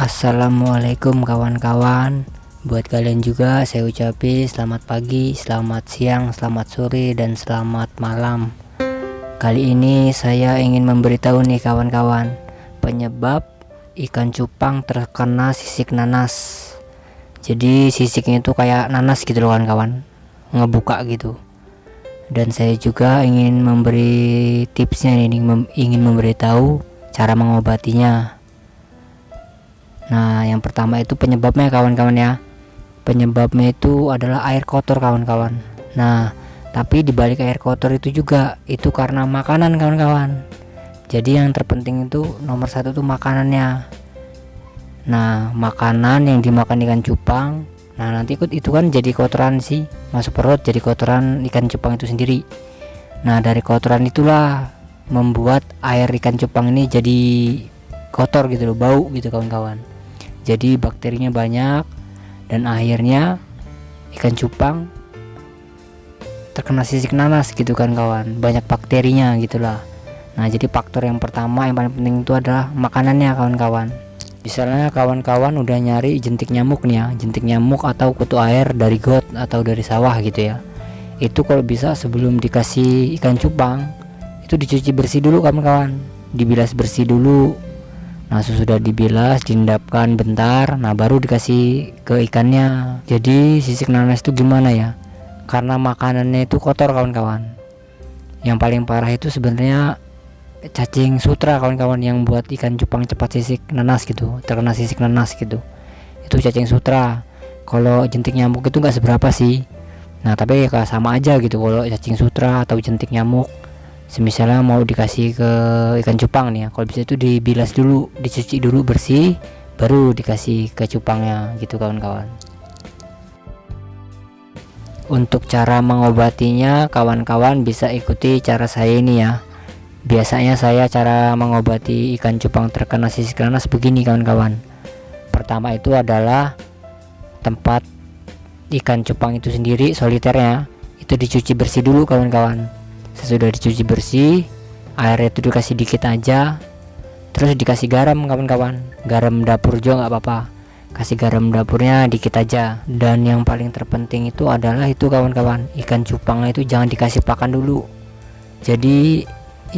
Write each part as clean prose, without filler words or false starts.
Assalamualaikum kawan-kawan. Buat kalian juga saya ucapin selamat pagi, selamat siang, selamat sore, dan selamat malam. Kali ini saya ingin memberitahu nih kawan-kawan, penyebab ikan cupang terkena sisik nanas. Jadi sisiknya itu kayak nanas gitu loh kawan-kawan, ngebuka gitu. Dan saya juga ingin memberi tipsnya ini, ingin memberitahu cara mengobatinya. Nah, yang pertama itu penyebabnya kawan-kawan ya. Penyebabnya itu adalah air kotor kawan-kawan. Nah, tapi dibalik air kotor itu juga itu karena makanan kawan-kawan. Jadi yang terpenting itu nomor satu tuh makanannya. Nah, makanan yang dimakan ikan cupang, nah nanti itu kan jadi kotoran sih, masuk perut jadi kotoran ikan cupang itu sendiri. Nah, dari kotoran itulah membuat air ikan cupang ini jadi kotor gitu loh, bau gitu kawan-kawan. Jadi bakterinya banyak dan akhirnya ikan cupang terkena sisik nanas gitu kan kawan, banyak bakterinya gitulah. Nah, jadi faktor yang pertama yang paling penting itu adalah makanannya kawan-kawan. Misalnya kawan-kawan udah nyari jentik nyamuk nih ya, jentik nyamuk atau kutu air dari got atau dari sawah gitu ya, itu kalau bisa sebelum dikasih ikan cupang itu dicuci bersih dulu kawan-kawan, dibilas bersih dulu. Nah, sesudah dibilas diendapkan bentar, nah baru dikasih ke ikannya. Jadi sisik nanas itu gimana ya, karena makanannya itu kotor kawan-kawan. Yang paling parah itu sebenarnya cacing sutra kawan-kawan, yang buat ikan cupang cepat sisik nanas gitu, terkena sisik nanas gitu, itu cacing sutra. Kalau jentik nyamuk itu nggak seberapa sih. Nah, tapi ya sama aja gitu kalau cacing sutra atau jentik nyamuk. Misalnya mau dikasih ke ikan cupang nih ya, kalau bisa itu dibilas dulu, dicuci dulu bersih, baru dikasih ke cupangnya gitu kawan-kawan. Untuk cara mengobatinya kawan-kawan bisa ikuti cara saya ini ya. Biasanya saya cara mengobati ikan cupang terkena sisik nanas begini kawan-kawan. Pertama itu adalah tempat ikan cupang itu sendiri soliternya itu dicuci bersih dulu kawan-kawan. Sesudah dicuci bersih, airnya itu dikasih dikit aja, terus dikasih garam kawan-kawan, garam dapur juga nggak apa-apa, kasih garam dapurnya dikit aja. Dan yang paling terpenting itu adalah itu kawan-kawan, ikan cupangnya itu jangan dikasih pakan dulu. Jadi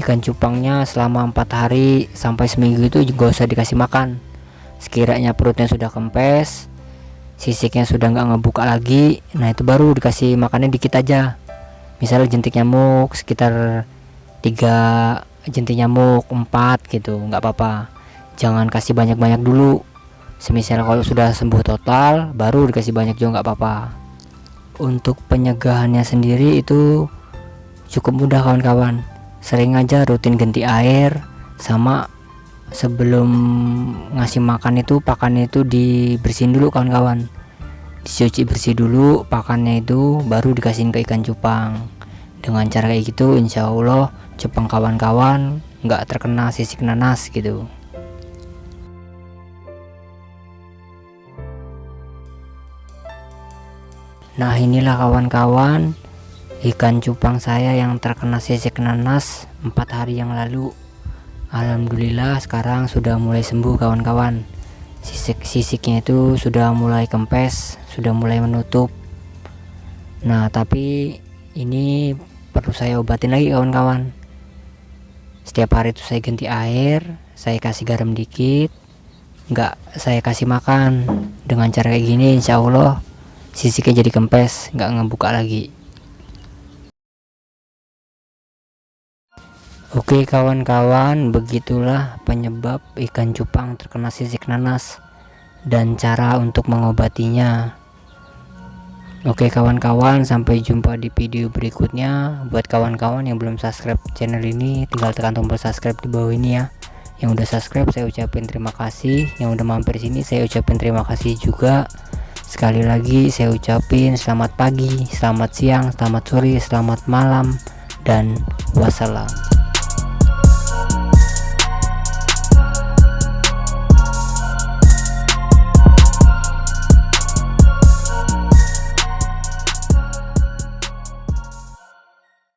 ikan cupangnya selama 4 hari sampai seminggu itu juga usah dikasih makan. Sekiranya perutnya sudah kempes, sisiknya sudah nggak ngebuka lagi, nah itu baru dikasih makannya dikit aja. Misalnya jentik nyamuk sekitar 3 jentik nyamuk 4 gitu, nggak apa-apa, jangan kasih banyak-banyak dulu. Semisal kalau sudah sembuh total baru dikasih banyak juga nggak apa-apa. Untuk penyegahannya sendiri itu cukup mudah kawan-kawan, sering aja rutin ganti air, sama sebelum ngasih makan itu pakannya itu dibersihin dulu kawan-kawan, dicuci bersih dulu pakannya itu, baru dikasihin ke ikan cupang. Dengan cara kayak gitu insya Allah cupang kawan-kawan nggak terkena sisik nanas gitu. Nah, inilah kawan-kawan ikan cupang saya yang terkena sisik nanas 4 hari yang lalu. Alhamdulillah sekarang sudah mulai sembuh kawan-kawan. Sisiknya itu sudah mulai kempes, sudah mulai menutup. Nah, tapi ini perlu saya obatin lagi kawan-kawan. Setiap hari itu saya ganti air, saya kasih garam dikit, nggak saya kasih makan. Dengan cara kayak gini insya Allah sisiknya jadi kempes, nggak ngebuka lagi. Oke kawan-kawan, begitulah penyebab ikan cupang terkena sisik nanas dan cara untuk mengobatinya. Oke kawan-kawan, sampai jumpa di video berikutnya. Buat kawan-kawan yang belum subscribe channel ini, tinggal tekan tombol subscribe di bawah ini ya. Yang udah subscribe saya ucapin terima kasih, yang udah mampir sini saya ucapin terima kasih juga. Sekali lagi saya ucapin selamat pagi, selamat siang, selamat sore, selamat malam, dan wassalam.